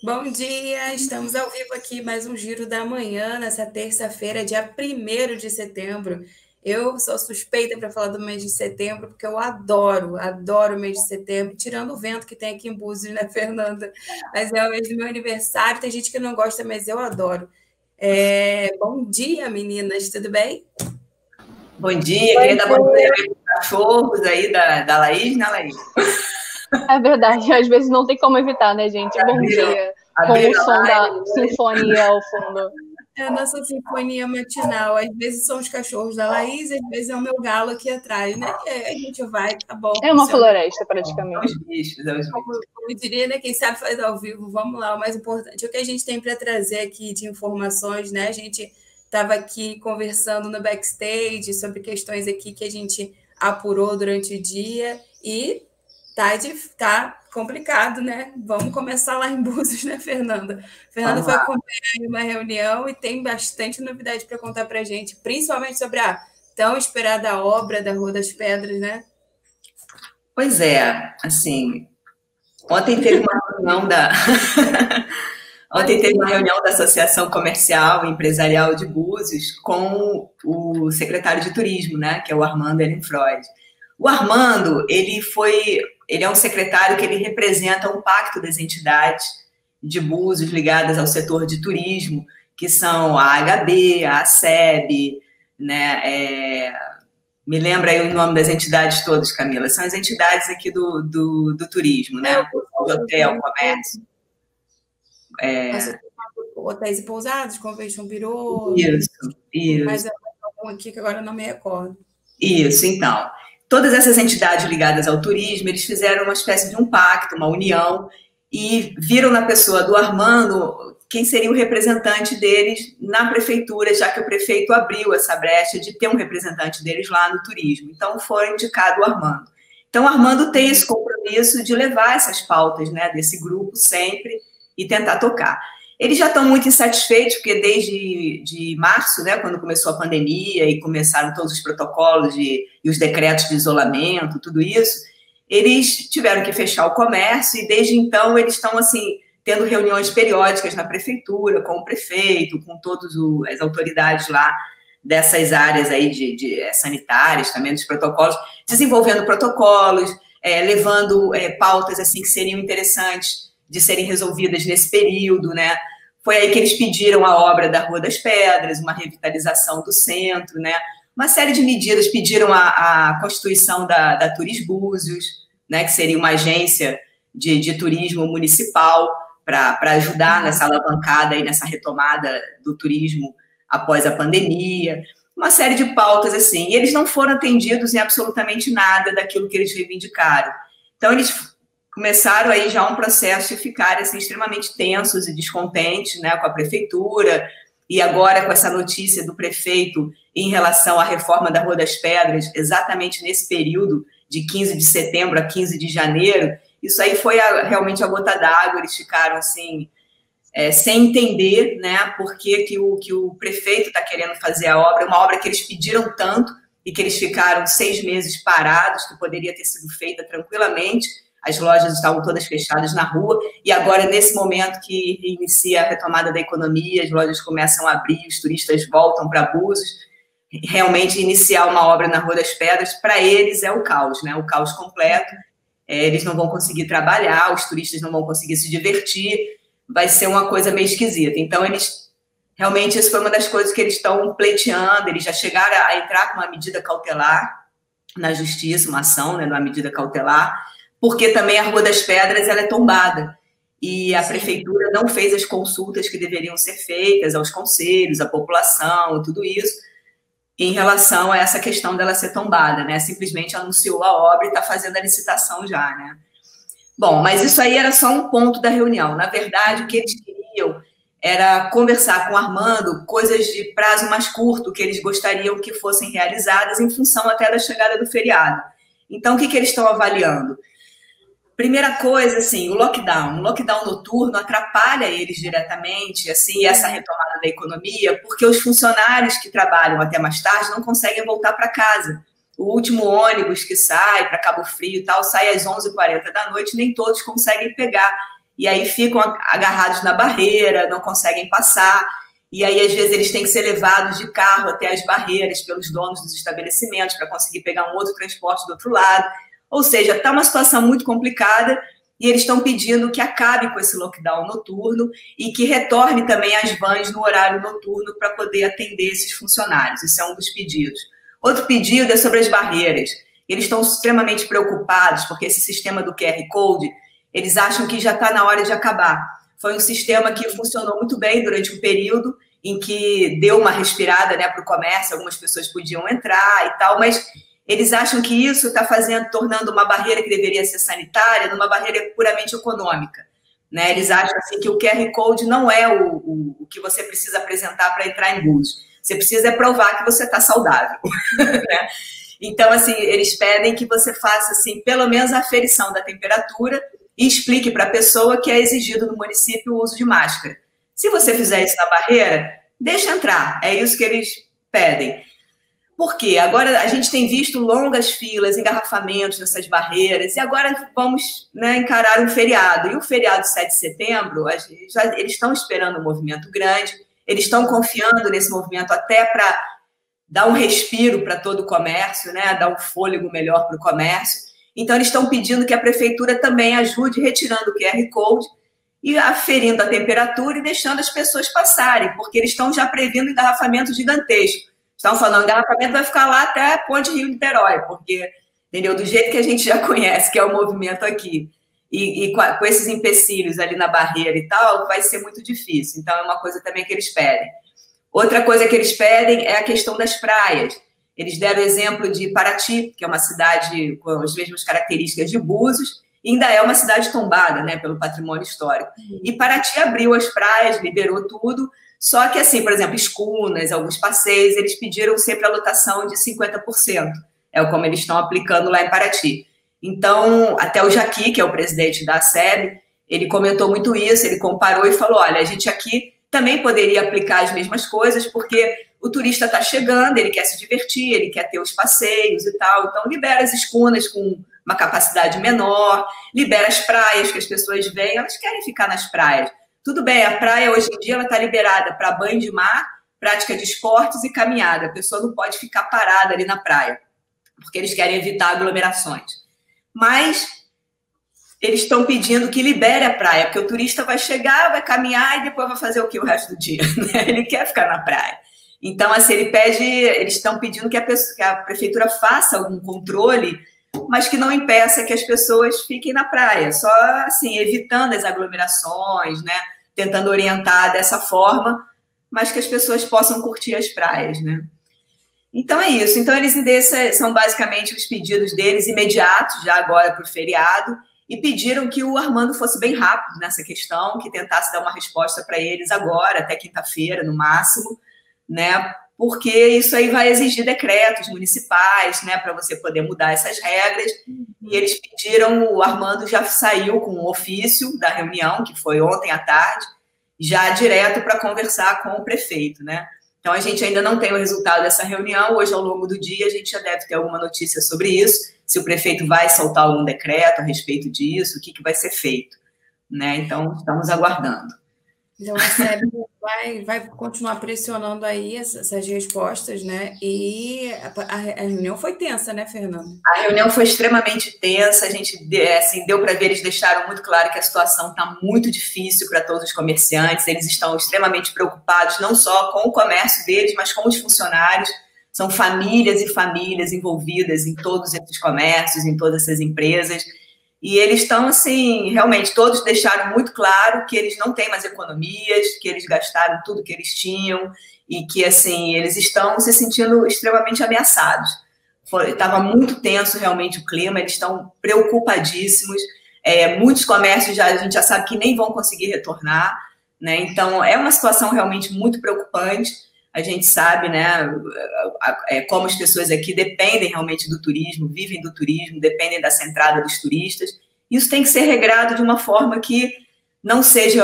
Bom dia, estamos ao vivo aqui, mais um Giro da Manhã, nessa terça-feira, dia 1º de setembro. Eu sou suspeita para falar do mês de setembro, porque eu adoro o mês de setembro, tirando o vento que tem aqui em Búzios, né, Fernanda? Mas é o mês do meu aniversário, tem gente que não gosta, mas eu adoro. Bom dia, meninas, tudo bem? Bom dia, queria dar bom dia aos cachorros aí da Laís, né, Laís? É verdade, às vezes não tem como evitar, né, gente? Bom dia, com o Abriram a som da live, sinfonia ao fundo. É a nossa sinfonia matinal. Às vezes são os cachorros da Laís, às vezes é o meu galo aqui atrás, né? E aí a gente vai, tá bom, É uma funciona. floresta, são praticamente. os bichos, são os bichos. Como diria, né? Quem sabe faz ao vivo. Vamos lá, o mais importante é o que a gente tem para trazer aqui de informações, né? A gente estava aqui conversando no backstage sobre questões aqui que a gente apurou durante o dia e tá complicado, né? Vamos começar lá em Búzios, né, Fernanda? Fernanda Vamos foi lá. acompanhar uma reunião e tem bastante novidade para contar para a gente, principalmente sobre a tão esperada obra da Rua das Pedras, né? Pois é, assim, ontem teve uma reunião da ontem teve uma reunião da Associação Comercial e Empresarial de Búzios com o secretário de Turismo, né, que é o Armando Ehrenfreud. O Armando, ele é um secretário que ele representa um pacto das entidades de Búzios ligadas ao setor de turismo, que são a HB, a ASEB, né, me lembra aí o nome das entidades todas, Camila. São as entidades aqui do turismo, né? Hotel, comércio. Hotéis e pousadas, Convention Bureau, Isso. mas algum aqui que agora não me recordo. Isso, então. Todas essas entidades ligadas ao turismo, eles fizeram uma espécie de um pacto, uma união, e viram na pessoa do Armando quem seria o representante deles na prefeitura, já que o prefeito abriu essa brecha de ter um representante deles lá no turismo. Então, foi indicado o Armando. Então, o Armando tem esse compromisso de levar essas pautas, né, desse grupo sempre e tentar tocar. Eles já estão muito insatisfeitos, porque desde março, né, quando começou a pandemia e começaram todos os protocolos e os decretos de isolamento, tudo isso, eles tiveram que fechar o comércio e desde então eles estão assim tendo reuniões periódicas na prefeitura, com o prefeito, com todas as autoridades lá dessas áreas aí sanitárias também, dos protocolos, desenvolvendo protocolos, levando pautas assim que seriam interessantes de serem resolvidas nesse período, né? Foi aí que eles pediram a obra da Rua das Pedras, uma revitalização do centro, né? Uma série de medidas, pediram a constituição da Turis Búzios, né? Que seria uma agência de turismo municipal para ajudar nessa alavancada e nessa retomada do turismo após a pandemia. Uma série de pautas assim. E eles não foram atendidos em absolutamente nada daquilo que eles reivindicaram. Então, eles começaram aí já um processo de ficarem assim, extremamente tensos e descontentes, né, com a prefeitura, e agora com essa notícia do prefeito em relação à reforma da Rua das Pedras, exatamente nesse período de 15 de setembro a 15 de janeiro, isso aí foi realmente a gota d'água, eles ficaram assim, sem entender, né, por que o prefeito está querendo fazer a obra, uma obra que eles pediram tanto e que eles ficaram 6 meses parados, que poderia ter sido feita tranquilamente. As lojas estavam todas fechadas na rua, e agora, nesse momento que inicia a retomada da economia, as lojas começam a abrir, os turistas voltam para Búzios, realmente iniciar uma obra na Rua das Pedras, para eles é o caos, né? O caos completo, eles não vão conseguir trabalhar, os turistas não vão conseguir se divertir, vai ser uma coisa meio esquisita. Então, realmente, isso foi uma das coisas que eles estão pleiteando, eles já chegaram a entrar com uma medida cautelar na justiça, uma ação, né, uma medida cautelar, porque também a Rua das Pedras ela é tombada e a prefeitura não fez as consultas que deveriam ser feitas aos conselhos, à população, tudo isso, em relação a essa questão dela ser tombada, né? Simplesmente anunciou a obra e está fazendo a licitação já, né? Bom, mas isso aí era só um ponto da reunião. Na verdade, o que eles queriam era conversar com o Armando coisas de prazo mais curto que eles gostariam que fossem realizadas em função até da chegada do feriado. Então, o que eles estão avaliando? Primeira coisa, assim, o lockdown noturno atrapalha eles diretamente, assim, essa retomada da economia, porque os funcionários que trabalham até mais tarde não conseguem voltar para casa. O último ônibus que sai para Cabo Frio e tal, sai às 11h40 da noite, nem todos conseguem pegar. e aí ficam agarrados na barreira, não conseguem passar, e aí às vezes eles têm que ser levados de carro até as barreiras pelos donos dos estabelecimentos para conseguir pegar um outro transporte do outro lado. Ou seja, está uma situação muito complicada e eles estão pedindo que acabe com esse lockdown noturno e que retorne também as vans no horário noturno para poder atender esses funcionários. Esse é um dos pedidos. Outro pedido é sobre as barreiras. Eles estão extremamente preocupados porque esse sistema do QR Code, eles acham que já está na hora de acabar. Foi um sistema que funcionou muito bem durante um período em que deu uma respirada, né, para o comércio, algumas pessoas podiam entrar e tal, mas eles acham que isso está tornando uma barreira que deveria ser sanitária numa barreira puramente econômica, né? Eles acham assim, que o QR Code não é o que você precisa apresentar para entrar em Búzios. Você precisa provar que você está saudável. Né? Então, assim, eles pedem que você faça, assim, pelo menos a aferição da temperatura e explique para a pessoa que é exigido no município o uso de máscara. Se você fizer isso na barreira, deixa entrar. É isso que eles pedem. Por quê? Agora a gente tem visto longas filas, engarrafamentos nessas barreiras, e agora vamos, né, encarar um feriado. E o feriado de 7 de setembro, eles estão esperando um movimento grande, eles estão confiando nesse movimento até para dar um respiro para todo o comércio, né, dar um fôlego melhor para o comércio. Então, eles estão pedindo que a prefeitura também ajude retirando o QR Code e aferindo a temperatura e deixando as pessoas passarem, porque eles estão já prevendo engarrafamento gigantesco. Estão falando, o engarrafamento vai ficar lá até a Ponte Rio-Niterói, porque, entendeu? Do jeito que a gente já conhece, que é o movimento aqui, e com esses empecilhos ali na barreira e tal, vai ser muito difícil. Então, é uma coisa também que eles pedem. Outra coisa que eles pedem é a questão das praias. Eles deram o exemplo de Paraty, que é uma cidade com as mesmas características de Búzios, e ainda é uma cidade tombada, né, pelo patrimônio histórico. E Paraty abriu as praias, liberou tudo. Só que, assim, por exemplo, escunas, alguns passeios, eles pediram sempre a lotação de 50%. É como eles estão aplicando lá em Paraty. Então, até o Jaqui, que é o presidente da SEB, ele comentou muito isso, ele comparou e falou, olha, a gente aqui também poderia aplicar as mesmas coisas, porque o turista está chegando, ele quer se divertir, ele quer ter os passeios e tal. Então, libera as escunas com uma capacidade menor, libera as praias, que as pessoas vêm, elas querem ficar nas praias. Tudo bem, a praia hoje em dia está liberada para banho de mar, prática de esportes e caminhada. A pessoa não pode ficar parada ali na praia, porque eles querem evitar aglomerações. Mas eles estão pedindo que libere a praia, porque o turista vai chegar, vai caminhar e depois vai fazer o quê o resto do dia? Ele quer ficar na praia. Então, assim, eles estão pedindo que a prefeitura faça algum controle, mas que não impeça que as pessoas fiquem na praia, só assim, evitando as aglomerações, né? Tentando orientar dessa forma, mas que as pessoas possam curtir as praias, né? Então é isso. Então esses são basicamente os pedidos deles imediatos, já agora para o feriado, e pediram que o Armando fosse bem rápido nessa questão, que tentasse dar uma resposta para eles agora, até quinta-feira, no máximo, né? Porque isso aí vai exigir decretos municipais, né, para você poder mudar essas regras. E eles pediram, o Armando já saiu com um ofício da reunião, que foi ontem à tarde, já direto para conversar com o prefeito, né? Então, a gente ainda não tem o resultado dessa reunião. Hoje, ao longo do dia, a gente já deve ter alguma notícia sobre isso, se o prefeito vai soltar algum decreto a respeito disso, o que vai ser feito, né? Então, estamos aguardando. Então, a SEB vai continuar pressionando aí essas respostas, né? E a reunião foi tensa, né, Fernanda? A reunião foi extremamente tensa, a gente, assim, deu para ver, eles deixaram muito claro que a situação está muito difícil para todos os comerciantes, eles estão extremamente preocupados, não só com o comércio deles, mas com os funcionários. São famílias e famílias envolvidas em todos esses comércios, em todas essas empresas. E eles estão, assim, realmente, todos deixaram muito claro que eles não têm mais economias, que eles gastaram tudo que eles tinham e que, assim, eles estão se sentindo extremamente ameaçados. Estava muito tenso, realmente, o clima, eles estão preocupadíssimos. Muitos comércios a gente já sabe que nem vão conseguir retornar, né? Então, é uma situação realmente muito preocupante. A gente sabe, né, como as pessoas aqui dependem realmente do turismo, vivem do turismo, dependem dessa entrada dos turistas. Isso tem que ser regrado de uma forma que não seja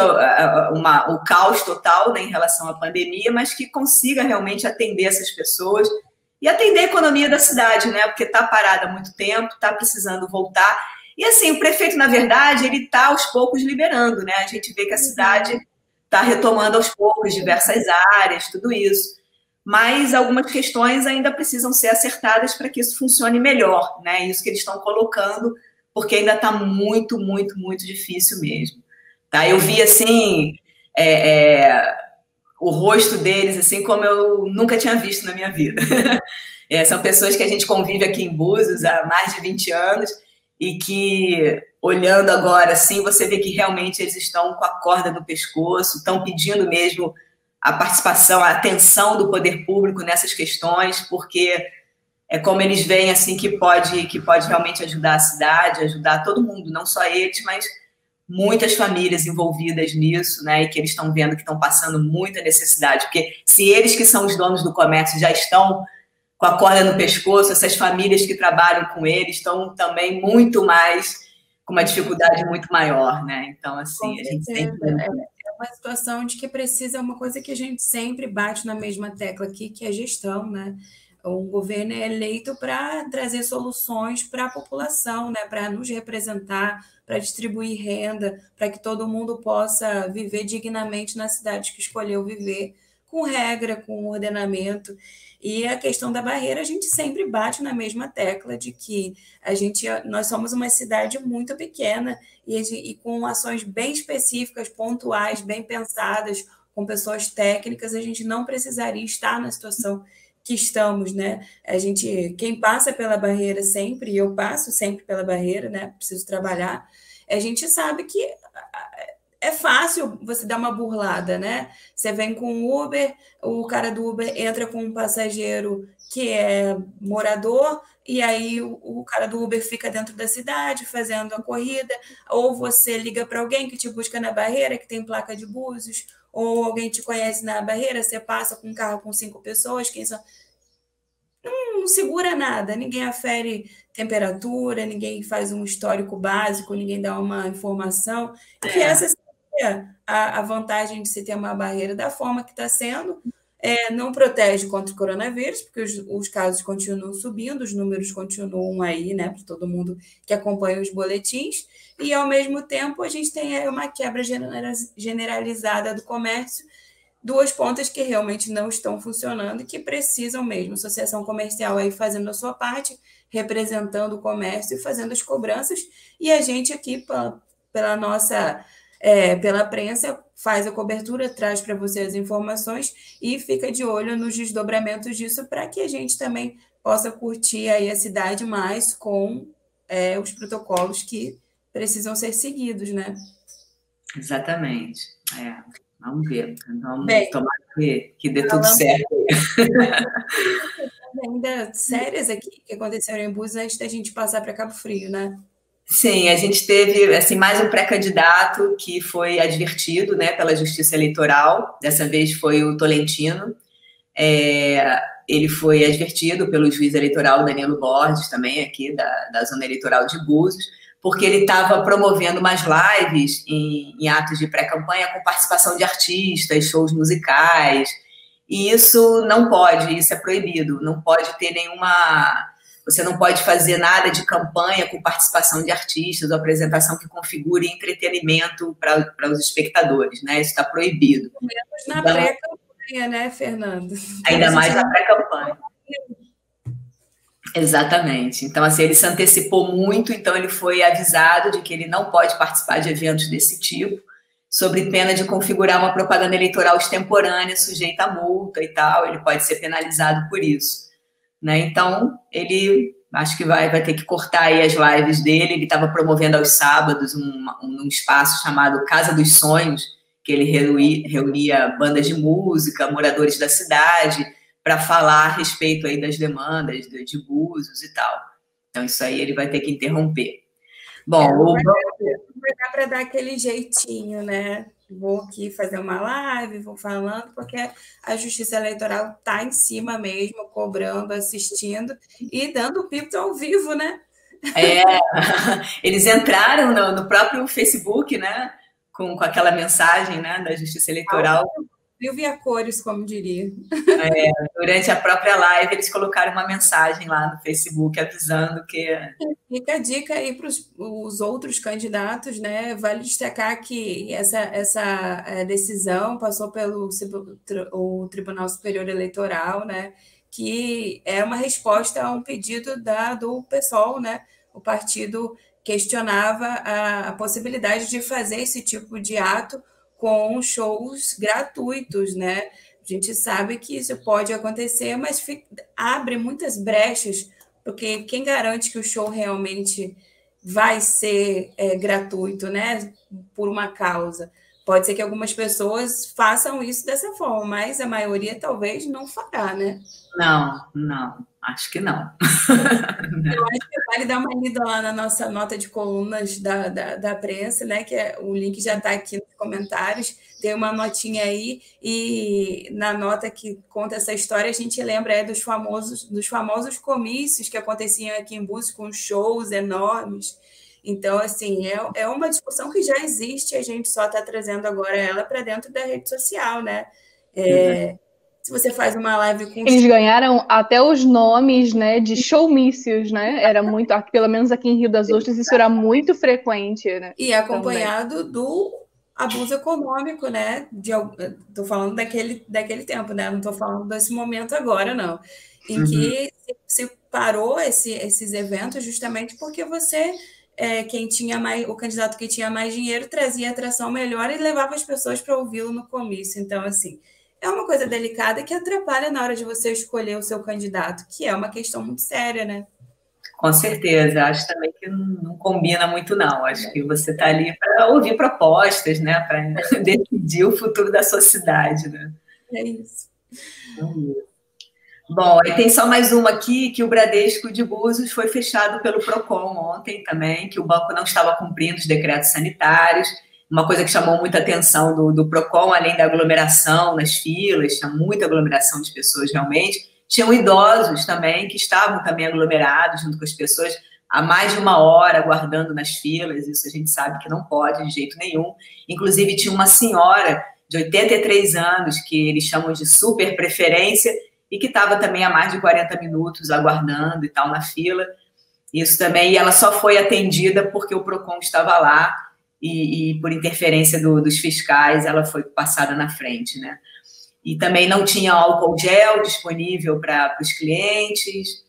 o caos total, né, em relação à pandemia, mas que consiga realmente atender essas pessoas e atender a economia da cidade, né, porque está parada há muito tempo, está precisando voltar. E assim, o prefeito, na verdade, ele está aos poucos liberando, né? A gente vê que a cidade está retomando aos poucos diversas áreas, tudo isso. Mas algumas questões ainda precisam ser acertadas para que isso funcione melhor, né? Isso que eles estão colocando, porque ainda está muito, muito, muito difícil mesmo. Tá? Eu vi, assim, o rosto deles, assim, como eu nunca tinha visto na minha vida. São pessoas que a gente convive aqui em Búzios há mais de 20 anos e que, olhando agora, assim, você vê que realmente eles estão com a corda no pescoço, estão pedindo mesmo a participação, a atenção do poder público nessas questões, porque é como eles veem, assim, que pode realmente ajudar a cidade, ajudar todo mundo, não só eles, mas muitas famílias envolvidas nisso, né, e que eles estão vendo que estão passando muita necessidade, porque se eles que são os donos do comércio já estão com a corda no pescoço, essas famílias que trabalham com eles estão também muito mais, com uma dificuldade muito maior, né, então, assim, a gente sempre... É uma situação de que precisa, uma coisa que a gente sempre bate na mesma tecla aqui, que é a gestão, né, o governo é eleito para trazer soluções para a população, né, para nos representar, para distribuir renda, para que todo mundo possa viver dignamente na cidade que escolheu viver, com regra, com ordenamento. E a questão da barreira, a gente sempre bate na mesma tecla de que nós somos uma cidade muito pequena e com ações bem específicas, pontuais, bem pensadas, com pessoas técnicas, a gente não precisaria estar na situação que estamos, né? Quem passa pela barreira sempre, e eu passo sempre pela barreira, né? Preciso trabalhar, a gente sabe que é fácil você dar uma burlada, né? Você vem com o Uber, o cara do Uber entra com um passageiro que é morador, e aí o cara do Uber fica dentro da cidade fazendo a corrida, ou você liga para alguém que te busca na barreira, que tem placa de Búzios, ou alguém te conhece na barreira, você passa com um carro com 5 pessoas, não segura nada, ninguém afere temperatura, ninguém faz um histórico básico, ninguém dá uma informação, que essa seria a vantagem de se ter uma barreira da forma que está sendo. Não protege contra o coronavírus, porque os casos continuam subindo, os números continuam aí, né, para todo mundo que acompanha os boletins, e, ao mesmo tempo, a gente tem uma quebra generalizada do comércio, duas pontas que realmente não estão funcionando e que precisam mesmo. Associação comercial aí fazendo a sua parte, representando o comércio e fazendo as cobranças, e a gente aqui, pela prensa, faz a cobertura, traz para você as informações e fica de olho nos desdobramentos disso para que a gente também possa curtir aí a cidade mais com os protocolos que precisam ser seguidos, né? Exatamente. Vamos ver. Vamos tomar que dê tudo certo. Ainda sérias aqui que aconteceram em Búzios antes da gente passar para Cabo Frio, né? Sim, a gente teve assim, mais um pré-candidato que foi advertido, né, pela Justiça Eleitoral. Dessa vez foi o Tolentino. Ele foi advertido pelo juiz eleitoral Danilo Borges, também aqui da zona eleitoral de Búzios, porque ele estava promovendo umas lives em atos de pré-campanha com participação de artistas, shows musicais, e isso não pode, isso é proibido, não pode ter você não pode fazer nada de campanha com participação de artistas ou apresentação que configure entretenimento para os espectadores, né? Isso está proibido. Menos na pré-campanha, né, Fernando? Ainda mais na pré-campanha. Exatamente. Então, assim, ele se antecipou muito, então ele foi avisado de que ele não pode participar de eventos desse tipo, sob pena de configurar uma propaganda eleitoral extemporânea, sujeita a multa e tal, ele pode ser penalizado por isso, né? Então, ele acho que vai ter que cortar aí as lives dele. Ele estava promovendo aos sábados um espaço chamado Casa dos Sonhos, que ele reunia bandas de música, moradores da cidade, para falar a respeito aí das demandas de Búzios e tal. Então, isso aí ele vai ter que interromper. Bom, vai dar para dar aquele jeitinho, né? Vou aqui fazer uma live, vou falando, porque a Justiça Eleitoral está em cima mesmo, cobrando, assistindo e dando o pito ao vivo, né? Eles entraram no próprio Facebook, né? Com aquela mensagem, né, da Justiça Eleitoral. viu via cores, como diria. Durante a própria live, eles colocaram uma mensagem lá no Facebook avisando que... Fica a dica aí para os outros candidatos, né? Vale destacar que essa decisão passou pelo o Tribunal Superior Eleitoral, né? Que é uma resposta a um pedido do PSOL, né? O partido questionava a possibilidade de fazer esse tipo de ato com shows gratuitos, né? A gente sabe que isso pode acontecer, mas abre muitas brechas, porque quem garante que o show realmente vai ser gratuito, né? Por uma causa. Pode ser que algumas pessoas façam isso dessa forma, mas a maioria talvez não fará, né? Não, acho que não. Eu acho que vale dar uma lida lá na nossa nota de colunas da prensa, né? Que o link já está aqui nos comentários. Tem uma notinha aí, e na nota que conta essa história, a gente lembra dos famosos comícios que aconteciam aqui em Búzios, com shows enormes. Então, assim, é uma discussão que já existe, a gente só está trazendo agora ela para dentro da rede social, né? Se você faz uma live com... Eles ganharam até os nomes, né, de showmícios, né? Era muito, pelo menos aqui em Rio das Ostras, isso era muito frequente, né? E acompanhado do abuso econômico, né? Estou falando daquele tempo, né? Não estou falando desse momento agora, não. Em que se parou esses eventos justamente porque quem tinha o candidato que tinha mais dinheiro trazia atração melhor e levava as pessoas para ouvi-lo no comício. Então, assim, é uma coisa delicada que atrapalha na hora de você escolher o seu candidato, que é uma questão muito séria, né? Com certeza, acho também que não combina muito, não. Acho que você está ali para ouvir propostas, né? Para decidir o futuro da sua cidade, né? É isso. Bom, e tem só mais uma aqui, que o Bradesco de Búzios foi fechado pelo PROCON ontem também, que o banco não estava cumprindo os decretos sanitários. Uma coisa que chamou muita atenção do PROCON, além da aglomeração nas filas, tinha muita aglomeração de pessoas realmente, tinham idosos também, que estavam também aglomerados junto com as pessoas há mais de 1 hora, aguardando nas filas. Isso a gente sabe que não pode de jeito nenhum. Inclusive, tinha uma senhora de 83 anos, que eles chamam de super preferência, e que estava também há mais de 40 minutos aguardando e tal na fila. Isso também, e ela só foi atendida porque o PROCON estava lá, e por interferência dos fiscais, ela foi passada na frente, né? E também não tinha álcool gel disponível para os clientes.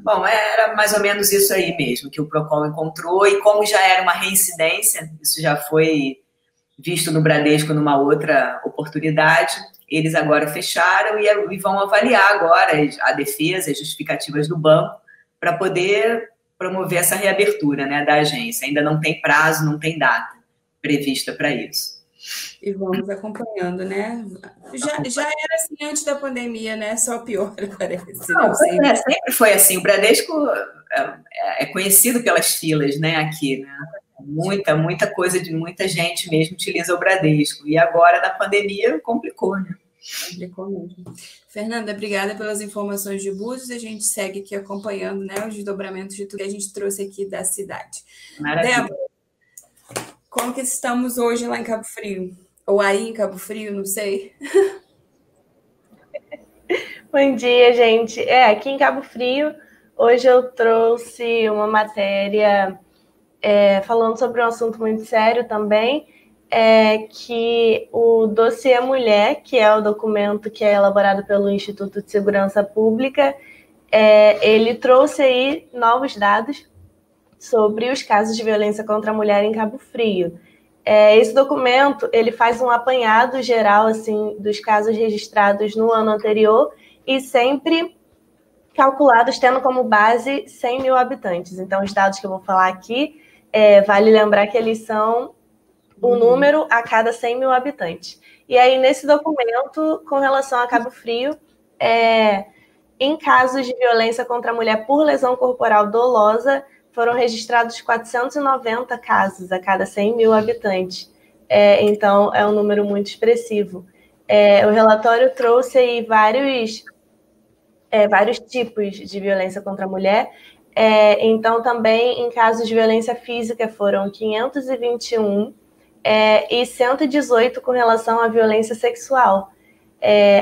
Bom, era mais ou menos isso aí mesmo que o PROCON encontrou, e como já era uma reincidência, isso já foi visto no Bradesco numa outra oportunidade, eles agora fecharam e vão avaliar agora a defesa, as justificativas do banco, para poder promover essa reabertura, né, da agência. Ainda não tem prazo, não tem data prevista para isso. E vamos acompanhando, né? Já era assim antes da pandemia, né? Só pior, parece. Não, sempre foi assim. O Bradesco é conhecido pelas filas, né, aqui, né? Muita coisa de muita gente mesmo utiliza o Bradesco. E agora, na pandemia, complicou, né? Complicou mesmo. Fernanda, obrigada pelas informações de Búzios. A gente segue aqui acompanhando, né, os desdobramentos de tudo que a gente trouxe aqui da cidade. Maravilha. Débora, como que estamos hoje lá em Cabo Frio? Ou aí em Cabo Frio, não sei. Bom dia, gente. Aqui em Cabo Frio, hoje eu trouxe uma matéria falando sobre um assunto muito sério também, que o Dossiê Mulher, que é o documento que é elaborado pelo Instituto de Segurança Pública, ele trouxe aí novos dados sobre os casos de violência contra a mulher em Cabo Frio. Esse documento, ele faz um apanhado geral, assim, dos casos registrados no ano anterior e sempre calculados tendo como base 100 mil habitantes. Então, os dados que eu vou falar aqui, vale lembrar que eles são o número a cada 100 mil habitantes. E aí, nesse documento, com relação a Cabo Frio, em casos de violência contra a mulher por lesão corporal dolosa, foram registrados 490 casos a cada 100 mil habitantes. Então, é um número muito expressivo. O relatório trouxe aí vários tipos de violência contra a mulher. Então, também, em casos de violência física, foram 521. e 118 com relação à violência sexual.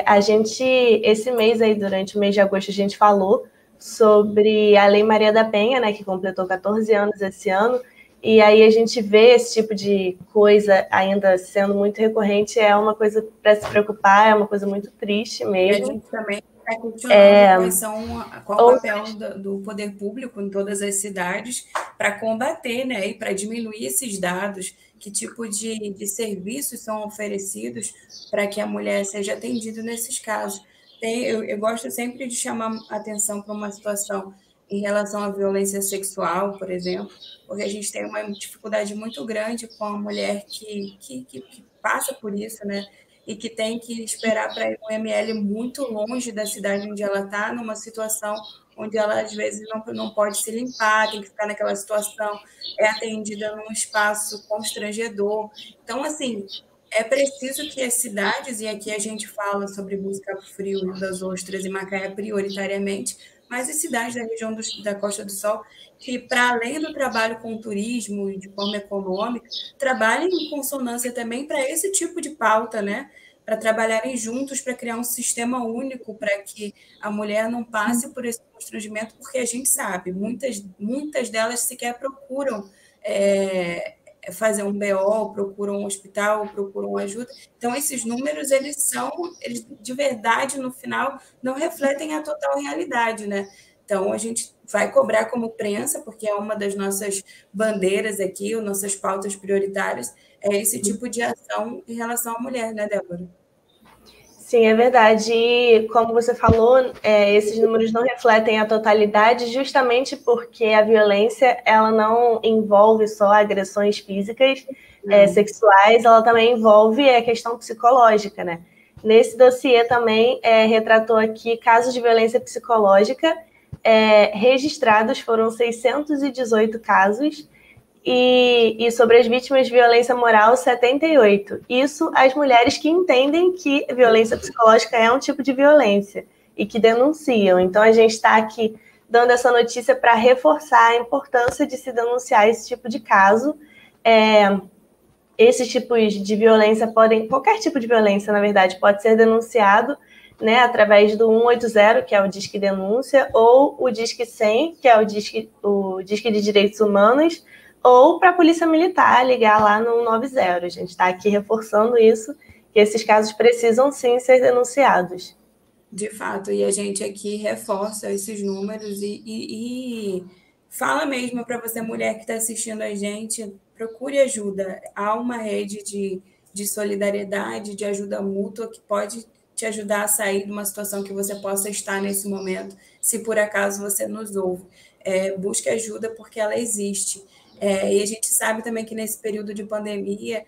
A gente, esse mês aí, durante o mês de agosto, a gente falou sobre a Lei Maria da Penha, né, que completou 14 anos esse ano, e aí a gente vê esse tipo de coisa ainda sendo muito recorrente, é uma coisa para se preocupar, é uma coisa muito triste mesmo. A gente também está questionando qual o papel do poder público em todas as cidades para combater, né, e para diminuir esses dados, que tipo de serviços são oferecidos para que a mulher seja atendida nesses casos. Eu gosto sempre de chamar atenção para uma situação em relação à violência sexual, por exemplo, porque a gente tem uma dificuldade muito grande com a mulher que passa por isso, né? E que tem que esperar para ir no ML muito longe da cidade onde ela está, numa situação onde ela, às vezes, não pode se limpar, tem que ficar naquela situação, é atendida num espaço constrangedor. Então, assim, é preciso que as cidades, e aqui a gente fala sobre Cabo Frio, Rio das Ostras e Macaé prioritariamente, mas as cidades da região da Costa do Sol, que, para além do trabalho com turismo e de forma econômica, trabalhem em consonância também para esse tipo de pauta, né? Para trabalharem juntos, para criar um sistema único, para que a mulher não passe por esse constrangimento, porque a gente sabe, muitas delas sequer procuram fazer um BO, procuram um hospital, procuram ajuda. Então, esses números, eles de verdade, no final, não refletem a total realidade, né? Então, a gente vai cobrar como prensa, porque é uma das nossas bandeiras aqui, as nossas pautas prioritárias, é esse tipo de ação em relação à mulher, né, Débora? Sim, é verdade. E, como você falou, esses números não refletem a totalidade, justamente porque a violência ela não envolve só agressões físicas, sexuais, ela também envolve a questão psicológica, né? Nesse dossiê também retratou aqui casos de violência psicológica registrados, foram 618 casos, e sobre as vítimas de violência moral, 78. Isso as mulheres que entendem que violência psicológica é um tipo de violência e que denunciam. Então, a gente está aqui dando essa notícia para reforçar a importância de se denunciar esse tipo de caso. Esses tipos de violência qualquer tipo de violência, na verdade, pode ser denunciado, né, através do 180, que é o Disque Denúncia, ou o Disque 100, que é o Disque de Direitos Humanos, ou para a Polícia Militar ligar lá no 90. A gente está aqui reforçando isso, que esses casos precisam sim ser denunciados. De fato, e a gente aqui reforça esses números e fala mesmo para você, mulher que está assistindo a gente, procure ajuda. Há uma rede de solidariedade, de ajuda mútua que pode te ajudar a sair de uma situação que você possa estar nesse momento, se por acaso você nos ouve. Busque ajuda porque ela existe. E a gente sabe também que nesse período de pandemia,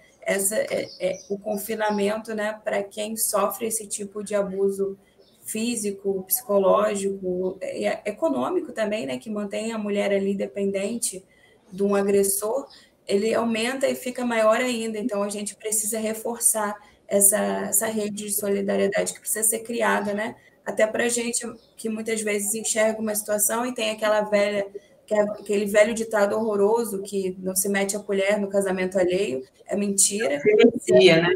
o confinamento, né, para quem sofre esse tipo de abuso físico, psicológico, econômico também, né, que mantém a mulher ali dependente de um agressor, ele aumenta e fica maior ainda. Então, a gente precisa reforçar essa rede de solidariedade que precisa ser criada, né, até para a gente que muitas vezes enxerga uma situação e tem aquele velho ditado horroroso que não se mete a colher no casamento alheio, é mentira. Silencia, né?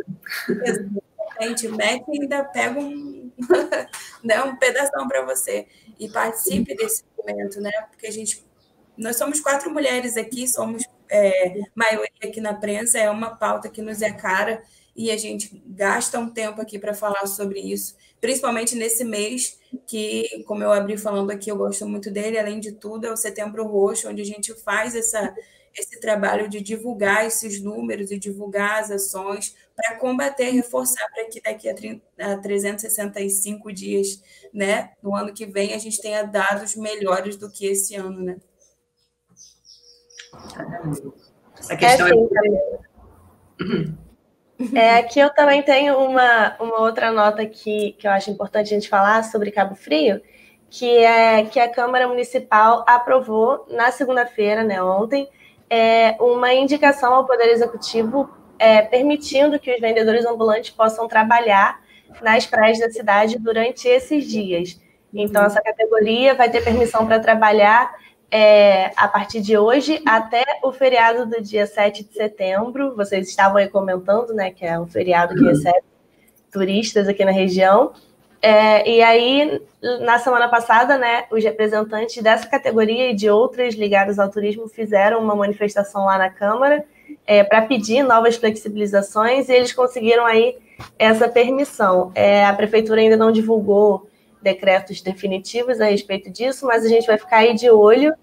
Exatamente, mete e ainda pega um pedação para você. E participe desse momento, né? Porque nós somos 4 mulheres aqui, somos maioria aqui na prensa, é uma pauta que nos é cara, e a gente gasta um tempo aqui para falar sobre isso, principalmente nesse mês que, como eu abri falando aqui, eu gosto muito dele, além de tudo, é o Setembro Roxo, onde a gente faz esse trabalho de divulgar esses números e divulgar as ações para combater, reforçar para que daqui a 365 dias, né, no ano que vem, a gente tenha dados melhores do que esse ano, né? Essa questão aqui eu também tenho uma outra nota que eu acho importante a gente falar sobre Cabo Frio, que é que a Câmara Municipal aprovou na segunda-feira, né, ontem, uma indicação ao Poder Executivo permitindo que os vendedores ambulantes possam trabalhar nas praias da cidade durante esses dias. Então, essa categoria vai ter permissão para trabalhar a partir de hoje até o feriado do dia 7 de setembro. Vocês estavam aí comentando, né, que é um feriado que recebe turistas aqui na região. E aí, na semana passada, né, os representantes dessa categoria e de outras ligadas ao turismo fizeram uma manifestação lá na Câmara para pedir novas flexibilizações, e eles conseguiram aí essa permissão. A Prefeitura ainda não divulgou decretos definitivos a respeito disso, mas a gente vai ficar aí de olho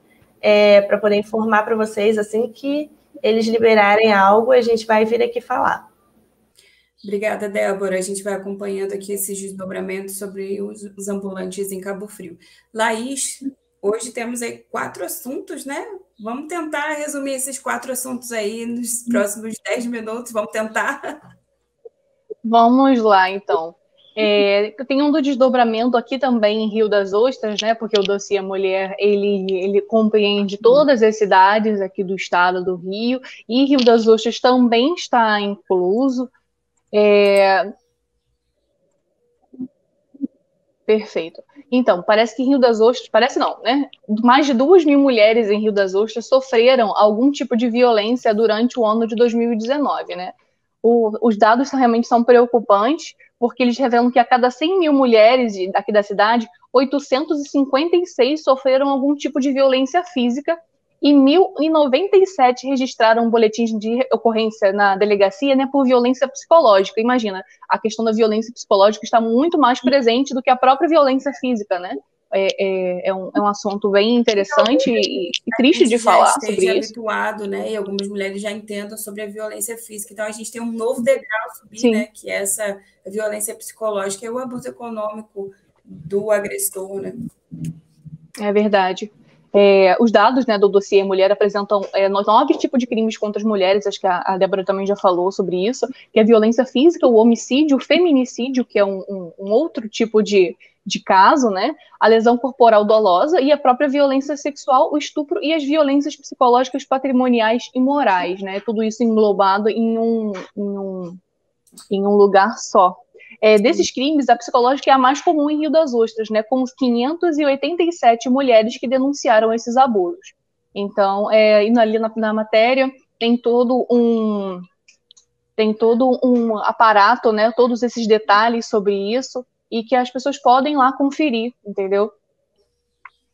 para poder informar para vocês assim que eles liberarem algo, a gente vai vir aqui falar. Obrigada, Débora. A gente vai acompanhando aqui esses desdobramentos sobre os ambulantes em Cabo Frio. Laís, hoje temos aí 4 assuntos, né? Vamos tentar resumir esses 4 assuntos aí nos próximos 10 minutos. Vamos tentar? Vamos lá, então. Tem um do desdobramento aqui também em Rio das Ostras, né? Porque o dossiê Mulher, ele compreende todas as cidades aqui do estado do Rio, e Rio das Ostras também está incluso. Perfeito. Então, parece que em Rio das Ostras, parece não, né? Mais de 2.000 mulheres em Rio das Ostras sofreram algum tipo de violência durante o ano de 2019, né? Os dados realmente são preocupantes, porque eles revelam que a cada 100.000 mulheres aqui da cidade, 856 sofreram algum tipo de violência física, e 1.097 registraram boletins de ocorrência na delegacia, né, por violência psicológica. Imagina, a questão da violência psicológica está muito mais presente do que a própria violência física, né? É um assunto bem interessante e triste de falar sobre isso. Já habituado, né? E algumas mulheres já entendam sobre a violência física. Então, a gente tem um novo degrau a subir, né? Que é essa violência psicológica e o abuso econômico do agressor, né? É verdade. Os dados, né, do dossiê Mulher apresentam 9 tipos de crimes contra as mulheres, acho que a Débora também já falou sobre isso, que é a violência física, o homicídio, o feminicídio, que é um outro tipo de caso, né, a lesão corporal dolosa e a própria violência sexual, o estupro e as violências psicológicas, patrimoniais e morais, né, tudo isso englobado em um lugar só. Desses crimes, a psicológica é a mais comum em Rio das Ostras, né, com 587 mulheres que denunciaram esses abusos. Então, indo ali na matéria, tem todo um aparato, né, todos esses detalhes sobre isso, e que as pessoas podem lá conferir, entendeu?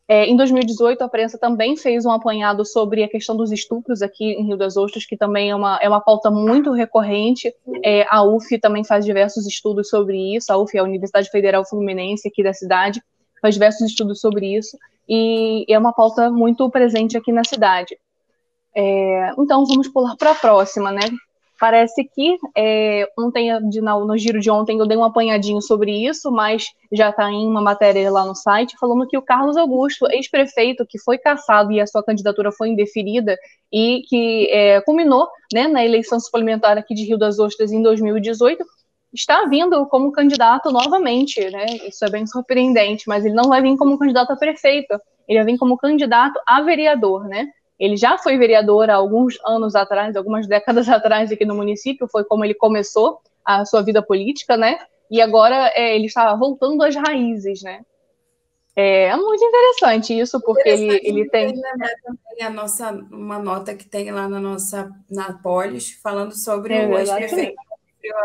Em 2018, a prensa também fez um apanhado sobre a questão dos estupros aqui em Rio das Ostras, que também é uma pauta muito recorrente. A UF também faz diversos estudos sobre isso. A UF é a Universidade Federal Fluminense aqui da cidade, faz diversos estudos sobre isso, e é uma pauta muito presente aqui na cidade. Então, vamos pular para a próxima, né? Parece que no giro de ontem eu dei um apanhadinho sobre isso, mas já está em uma matéria lá no site falando que o Carlos Augusto, ex-prefeito, que foi cassado e a sua candidatura foi indeferida e que culminou, né, na eleição suplementar aqui de Rio das Ostras em 2018, está vindo como candidato novamente, né? Isso é bem surpreendente, mas ele não vai vir como candidato a prefeito, ele vai vir como candidato a vereador, né? Ele já foi vereador há alguns anos atrás, algumas décadas atrás aqui no município, foi como ele começou a sua vida política, né? E agora ele está voltando às raízes, né? É muito interessante isso, porque ele tem... Também uma nota que tem lá na Polis, falando sobre o ex-prefeito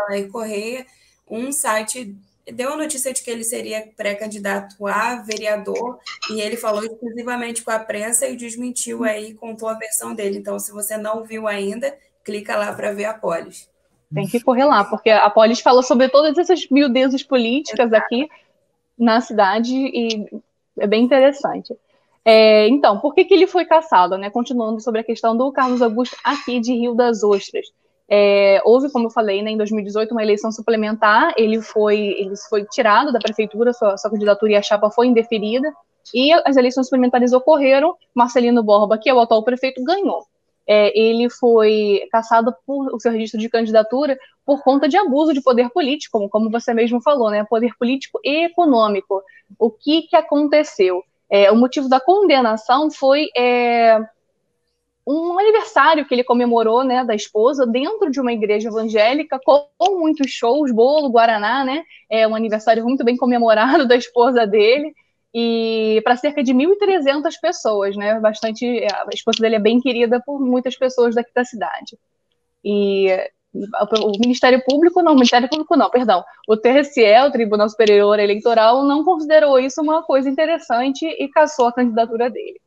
Alair Correia, um site... Deu a notícia de que ele seria pré-candidato a vereador e ele falou exclusivamente com a prensa e desmentiu aí, contou a versão dele. Então, se você não viu ainda, clica lá para ver a Polis. Tem que correr lá, porque a Polis falou sobre todas essas miudezas políticas aqui na cidade e é bem interessante. Então, por que ele foi cassado, né? Continuando sobre a questão do Carlos Augusto aqui de Rio das Ostras. Houve, como eu falei, né, em 2018, uma eleição suplementar, ele foi tirado da prefeitura, sua candidatura e a chapa foi indeferida, e as eleições suplementares ocorreram, Marcelino Borba, que é o atual prefeito, ganhou. Ele foi cassado por o seu registro de candidatura por conta de abuso de poder político, como você mesmo falou, né, poder político e econômico. O que aconteceu? O motivo da condenação foi... um aniversário que ele comemorou, né, da esposa, dentro de uma igreja evangélica, com muitos shows, bolo, guaraná, né, um aniversário muito bem comemorado da esposa dele, e para cerca de 1.300 pessoas, né? Bastante, a esposa dele é bem querida por muitas pessoas daqui da cidade. E o Ministério Público não, perdão. O TSE, o Tribunal Superior Eleitoral, não considerou isso uma coisa interessante e cassou a candidatura dele.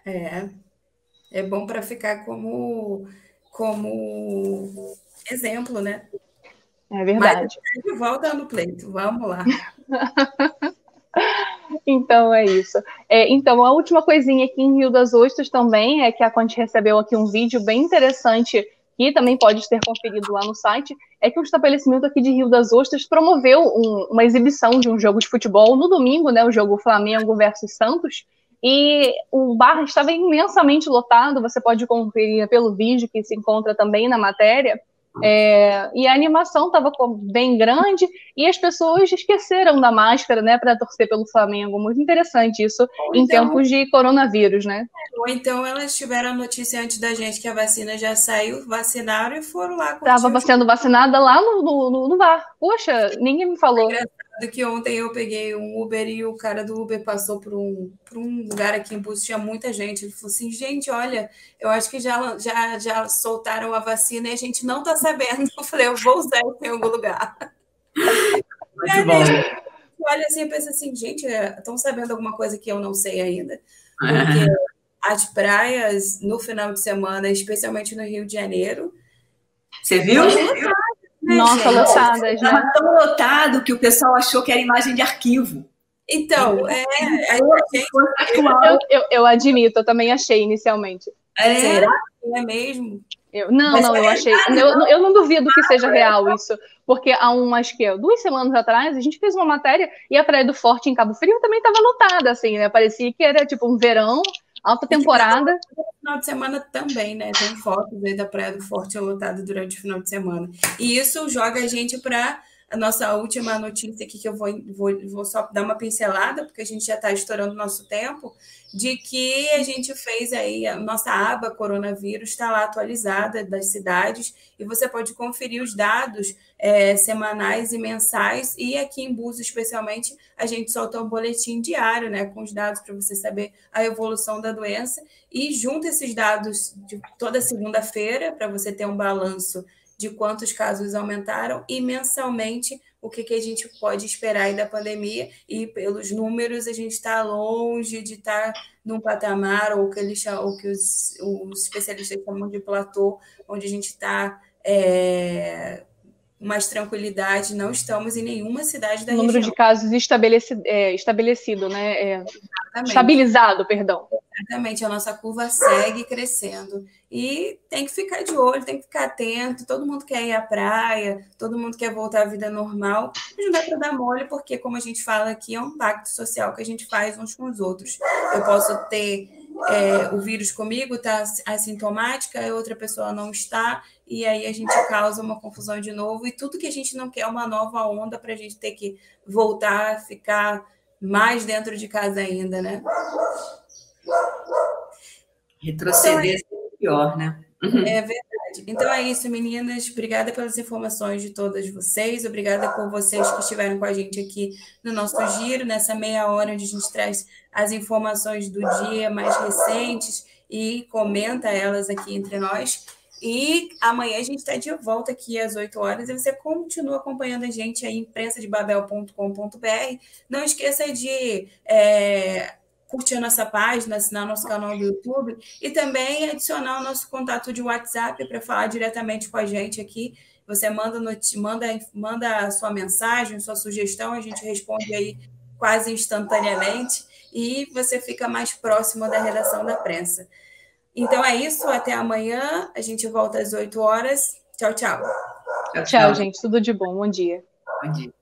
É bom para ficar como exemplo, né? É verdade. Mas de volta no pleito, vamos lá. Então é isso. Então, a última coisinha aqui em Rio das Ostras também é que a Conte recebeu aqui um vídeo bem interessante, que também pode ser conferido lá no site, é que um estabelecimento aqui de Rio das Ostras promoveu uma exibição de um jogo de futebol no domingo, né, o jogo Flamengo versus Santos, e o bar estava imensamente lotado, você pode conferir pelo vídeo que se encontra também na matéria, e a animação estava bem grande e as pessoas esqueceram da máscara, né, para torcer pelo Flamengo. Muito interessante isso em tempos de coronavírus, né? Ou então elas tiveram a notícia antes da gente que a vacina já saiu, vacinaram e foram lá. Estava sendo vacinada lá no bar. Poxa, ninguém me falou. É engraçado que ontem eu peguei um Uber e o cara do Uber passou por um lugar aqui em Búzios, tinha muita gente. Ele falou assim, gente, olha, eu acho que já soltaram a vacina e a gente não está sabendo. Eu falei, eu vou usar isso em algum lugar. Muito bom. Olha assim, pensa assim, gente, estão sabendo alguma coisa que eu não sei ainda? Porque as praias, no final de semana, especialmente no Rio de Janeiro... Você viu? Nossa, lotadas, né? Estava tão lotado que o pessoal achou que era imagem de arquivo. Então, eu admito, eu também achei inicialmente. Será que é mesmo? Eu achei. Eu não duvido que seja real isso, porque há acho que 2 semanas atrás a gente fez uma matéria e a Praia do Forte em Cabo Frio também estava lotada, assim, né? Parecia que era tipo um verão, alta temporada. No final de semana também, né? Tem fotos aí da Praia do Forte lotada durante o final de semana. E isso joga a gente para a nossa última notícia aqui, que eu vou só dar uma pincelada, porque a gente já está estourando o nosso tempo, de que a gente fez aí, a nossa aba coronavírus está lá atualizada das cidades, e você pode conferir os dados semanais e mensais, e aqui em Búzios, especialmente, a gente solta um boletim diário, né, com os dados para você saber a evolução da doença, e junta esses dados de toda segunda-feira, para você ter um balanço de quantos casos aumentaram e mensalmente o que a gente pode esperar aí da pandemia, e pelos números a gente está longe de estar num patamar ou que os especialistas chamam de platô, onde a gente está mais tranquilidade, não estamos em nenhuma cidade da região. O número de casos estabelecido, né? Estabilizado, perdão. Exatamente, a nossa curva segue crescendo. E tem que ficar de olho, tem que ficar atento. Todo mundo quer ir à praia, todo mundo quer voltar à vida normal. Mas não dá para dar mole, porque, como a gente fala aqui, é um pacto social que a gente faz uns com os outros. Eu posso ter o vírus comigo, tá assintomática, a outra pessoa não está, e aí a gente causa uma confusão de novo. E tudo que a gente não quer é uma nova onda para a gente ter que voltar a ficar mais dentro de casa ainda, né? Retroceder é pior, né? É verdade. Então é isso, meninas. Obrigada pelas informações de todas vocês. Obrigada por vocês que estiveram com a gente aqui no nosso giro, nessa meia hora onde a gente traz as informações do dia mais recentes e comenta elas aqui entre nós. E amanhã a gente está de volta aqui às 8 horas e você continua acompanhando a gente aí em imprensadebabel.com.br. Não esqueça de curtir a nossa página, assinar nosso canal do YouTube e também adicionar o nosso contato de WhatsApp para falar diretamente com a gente aqui. Você manda a sua mensagem, sua sugestão, a gente responde aí quase instantaneamente e você fica mais próximo da redação da prensa. Então é isso, até amanhã, a gente volta às 8 horas. Tchau, tchau. Tchau, gente, tudo de bom, bom dia. Bom dia.